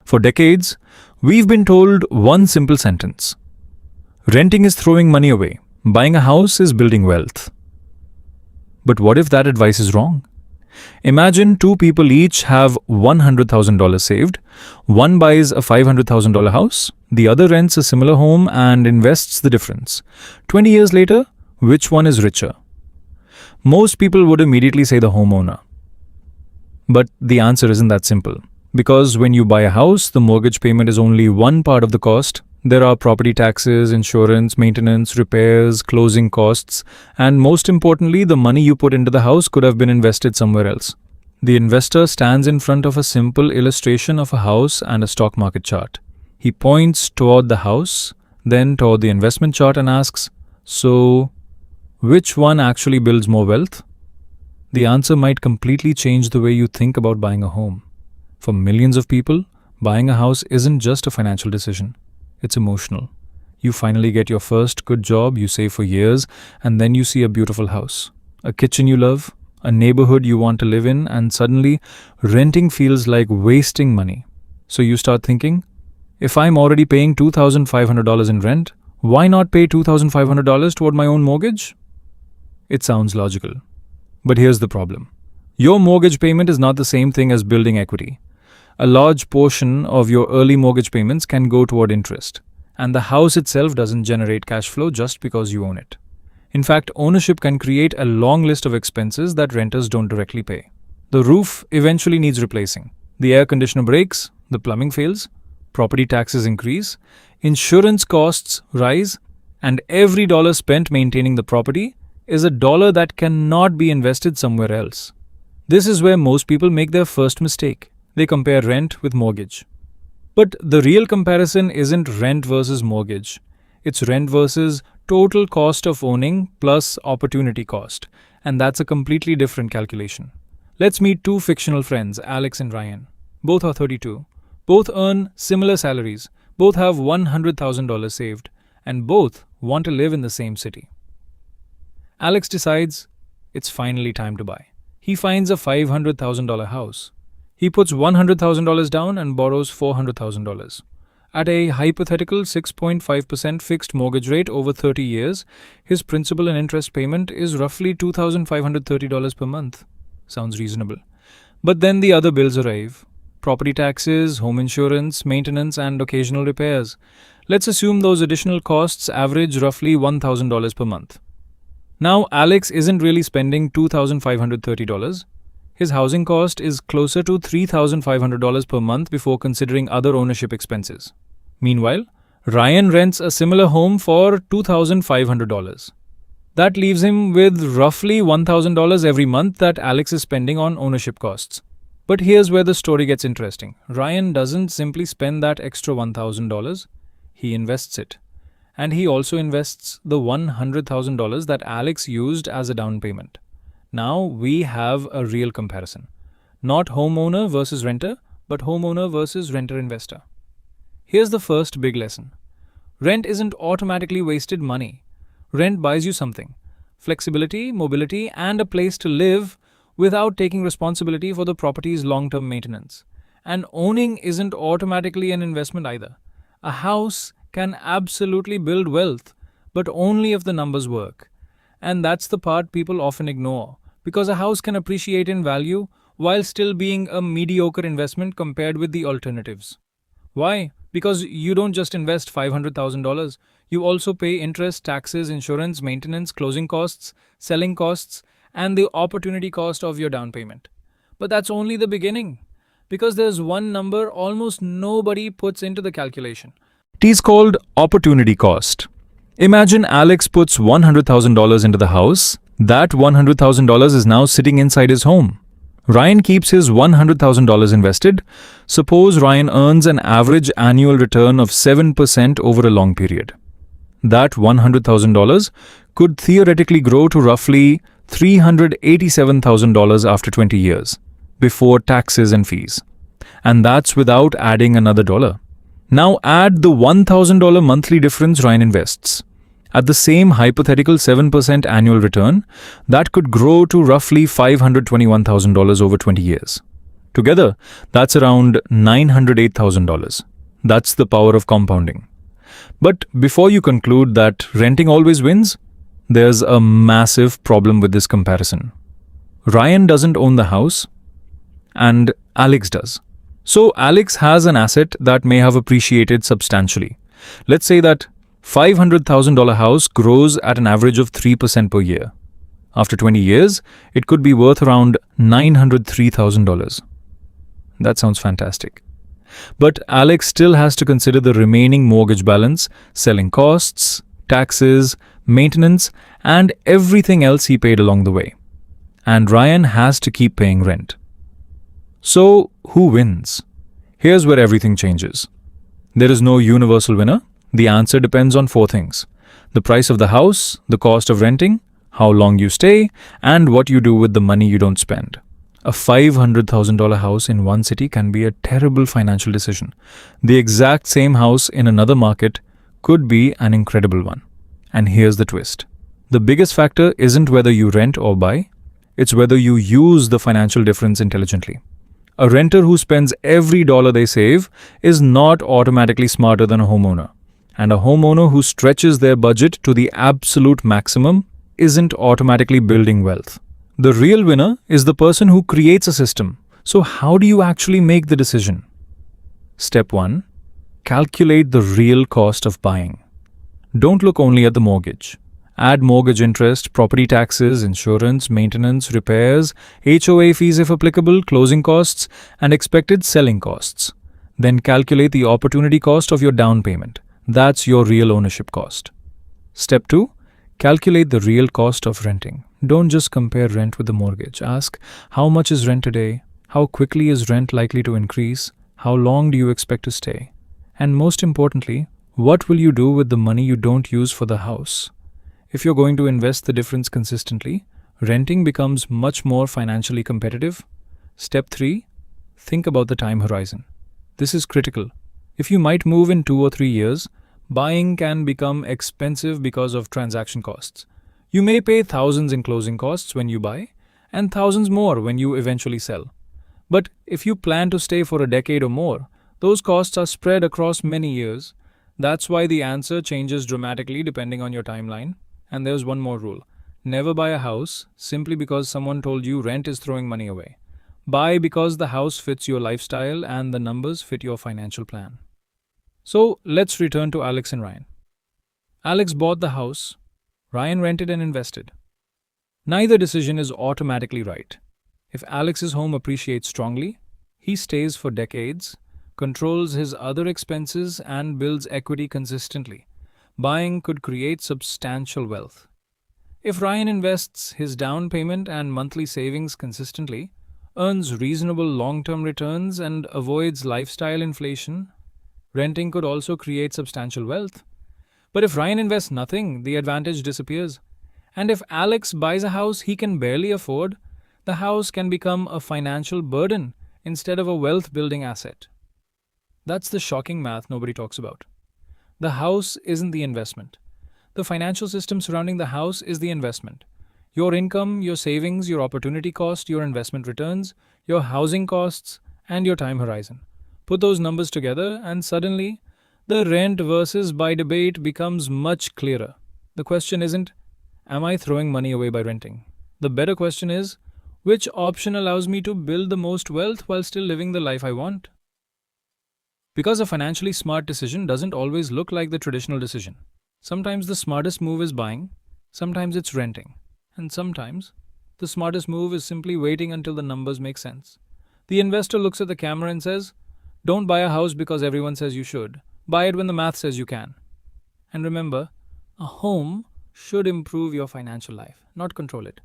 For decades, we've been told one simple sentence. Renting is throwing money away. Buying a house is building wealth. But what if that advice is wrong? Imagine two people each have $100,000 saved. One buys a $500,000 house, the other rents a similar home and invests the difference. 20 years later, which one is richer? Most people would immediately say the homeowner. But the answer isn't that simple. Because when you buy a house, the mortgage payment is only one part of the cost. There are property taxes, insurance, maintenance, repairs, closing costs, and most importantly, the money you put into the house could have been invested somewhere else. The investor stands in front of a simple illustration of a house and a stock market chart. He points toward the house, then toward the investment chart and asks, so, which one actually builds more wealth? The answer might completely change the way you think about buying a home. For millions of people, buying a house isn't just a financial decision. It's emotional. You finally get your first good job you save for years, and then you see a beautiful house, a kitchen you love, a neighborhood you want to live in, and suddenly renting feels like wasting money. So you start thinking, if I'm already paying $2,500 in rent, why not pay $2,500 toward my own mortgage? It sounds logical. But here's the problem. Your mortgage payment is not the same thing as building equity. A large portion of your early mortgage payments can go toward interest, and the house itself doesn't generate cash flow just because you own it. In fact, ownership can create a long list of expenses that renters don't directly pay. The roof eventually needs replacing. The air conditioner breaks, the plumbing fails, property taxes increase, insurance costs rise, and every dollar spent maintaining the property is a dollar that cannot be invested somewhere else. This is where most people make their first mistake. They compare rent with mortgage. But the real comparison isn't rent versus mortgage. It's rent versus total cost of owning plus opportunity cost. And that's a completely different calculation. Let's meet two fictional friends, Alex and Ryan. Both are 32. Both earn similar salaries. Both have $100,000 saved. And both want to live in the same city. Alex decides it's finally time to buy. He finds a $500,000 house. He puts $100,000 down and borrows $400,000. At a hypothetical 6.5% fixed mortgage rate over 30 years, his principal and interest payment is roughly $2,530 per month. Sounds reasonable. But then the other bills arrive. Property taxes, home insurance, maintenance, and occasional repairs. Let's assume those additional costs average roughly $1,000 per month. Now, Alex isn't really spending $2,530. His housing cost is closer to $3,500 per month before considering other ownership expenses. Meanwhile, Ryan rents a similar home for $2,500. That leaves him with roughly $1,000 every month that Alex is spending on ownership costs. But here's where the story gets interesting. Ryan doesn't simply spend that extra $1,000, he invests it. And he also invests the $100,000 that Alex used as a down payment. Now we have a real comparison. Not homeowner versus renter, but homeowner versus renter-investor. Here's the first big lesson. Rent isn't automatically wasted money. Rent buys you something. Flexibility, mobility, and a place to live without taking responsibility for the property's long-term maintenance. And owning isn't automatically an investment either. A house can absolutely build wealth, but only if the numbers work. And that's the part people often ignore, because a house can appreciate in value while still being a mediocre investment compared with the alternatives. Why? Because you don't just invest $500,000, you also pay interest, taxes, insurance, maintenance, closing costs, selling costs, and the opportunity cost of your down payment. But that's only the beginning, because there's one number almost nobody puts into the calculation. It is called opportunity cost. Imagine Alex puts $100,000 into the house. That $100,000 is now sitting inside his home. Ryan keeps his $100,000 invested. Suppose Ryan earns an average annual return of 7% over a long period. That $100,000 could theoretically grow to roughly $387,000 after 20 years, before taxes and fees. And that's without adding another dollar. Now add the $1,000 monthly difference Ryan invests. At the same hypothetical 7% annual return, that could grow to roughly $521,000 over 20 years. Together, that's around $908,000. That's the power of compounding. But before you conclude that renting always wins, there's a massive problem with this comparison. Ryan doesn't own the house, and Alex does. So Alex has an asset that may have appreciated substantially. Let's say that $500,000 house grows at an average of 3% per year. After 20 years, it could be worth around $903,000. That sounds fantastic. But Alex still has to consider the remaining mortgage balance, selling costs, taxes, maintenance, and everything else he paid along the way. And Ryan has to keep paying rent. So, who wins? Here's where everything changes. There is no universal winner. The answer depends on four things: the price of the house, the cost of renting, how long you stay, and what you do with the money you don't spend. A $500,000 house in one city can be a terrible financial decision. The exact same house in another market could be an incredible one. And here's the twist. The biggest factor isn't whether you rent or buy, it's whether you use the financial difference intelligently. A renter who spends every dollar they save is not automatically smarter than a homeowner. And a homeowner who stretches their budget to the absolute maximum isn't automatically building wealth. The real winner is the person who creates a system. So how do you actually make the decision? Step 1. Calculate the real cost of buying. Don't look only at the mortgage. Add mortgage interest, property taxes, insurance, maintenance, repairs, HOA fees if applicable, closing costs, and expected selling costs. Then calculate the opportunity cost of your down payment. That's your real ownership cost. Step 2. Calculate the real cost of renting. Don't just compare rent with the mortgage. Ask, how much is rent today? How quickly is rent likely to increase? How long do you expect to stay? And most importantly, what will you do with the money you don't use for the house? If you're going to invest the difference consistently, renting becomes much more financially competitive. Step 3. Think about the time horizon. This is critical. If you might move in 2 or 3 years, buying can become expensive because of transaction costs. You may pay thousands in closing costs when you buy, and thousands more when you eventually sell. But if you plan to stay for a decade or more, those costs are spread across many years. That's why the answer changes dramatically depending on your timeline. And there's one more rule. Never buy a house simply because someone told you rent is throwing money away. Buy because the house fits your lifestyle and the numbers fit your financial plan. So let's return to Alex and Ryan. Alex bought the house. Ryan rented and invested. Neither decision is automatically right. If Alex's home appreciates strongly, he stays for decades, controls his other expenses, and builds equity consistently. Buying could create substantial wealth. If Ryan invests his down payment and monthly savings consistently, earns reasonable long-term returns, and avoids lifestyle inflation, renting could also create substantial wealth. But if Ryan invests nothing, the advantage disappears. And if Alex buys a house he can barely afford, the house can become a financial burden instead of a wealth-building asset. That's the shocking math nobody talks about. The house isn't the investment. The financial system surrounding the house is the investment. Your income, your savings, your opportunity cost, your investment returns, your housing costs, and your time horizon. Put those numbers together and suddenly, the rent versus buy debate becomes much clearer. The question isn't, am I throwing money away by renting? The better question is, which option allows me to build the most wealth while still living the life I want? Because a financially smart decision doesn't always look like the traditional decision. Sometimes the smartest move is buying, sometimes it's renting, and sometimes the smartest move is simply waiting until the numbers make sense. The investor looks at the camera and says, don't buy a house because everyone says you should. Buy it when the math says you can. And remember, a home should improve your financial life, not control it.